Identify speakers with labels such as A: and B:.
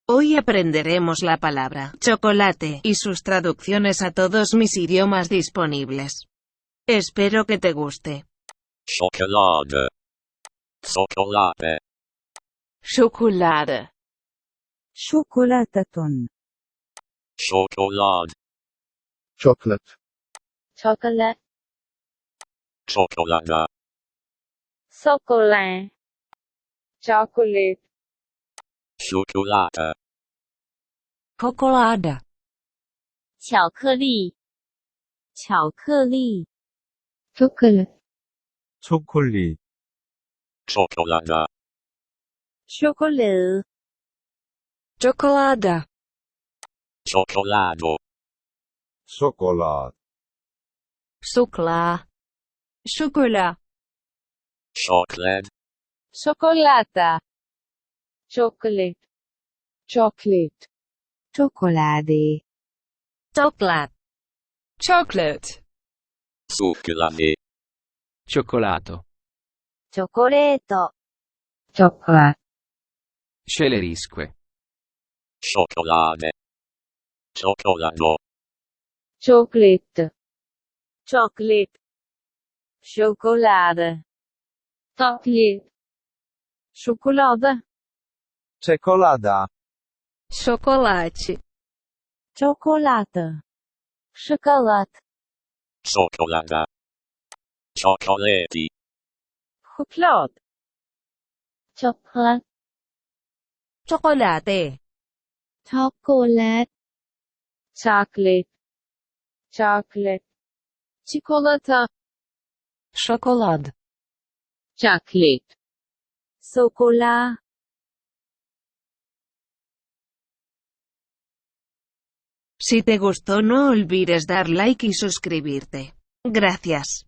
A: Hoy aprenderemos la palabra chocolate y sus traducciones a todos mis idiomas disponibles. Espero que te guste.
B: Chocolade. Chocolate.
C: Schokolade.
D: شوكولاتة.
B: Chocolade.
E: chocolate,
C: Chocolate.
B: Chocolada.
C: Chocolate. Chocolate.
B: Chocolate.
D: Chocolada.
C: 巧克力。巧克力。Chocolate.
E: 초콜릿,
B: Chocolada.
C: Chocolate.
D: Chocolada.
B: Chocolado.
E: chocolate,
D: Chocolat. Chocolat.
B: Chocolate.
C: Chocolata. Chocolate. Chocolate.
D: Chocolade.
A: Chocolate.
D: Chocolate.
B: Succulame.
F: Cioccolato.
D: Chocoleto.
C: Chocolate.
F: Scelerisque.
B: Chocolade. Chocolado.
C: Chocolate. Chocolate. Chocolade. Chocolate. Chocolade.
E: cioccolato,
A: Chocolate.
D: Chocolate.
C: Chocolate.
B: Chocolada. Chocolati.
C: Chocolate. Chocolate.
A: Chocolate.
C: Chocolate. Chocolate. Chocolate. Çikolata.
D: Chocolate.
C: Chocolate. Chocolat.
A: Si te gustó no olvides dar like y suscribirte. Gracias.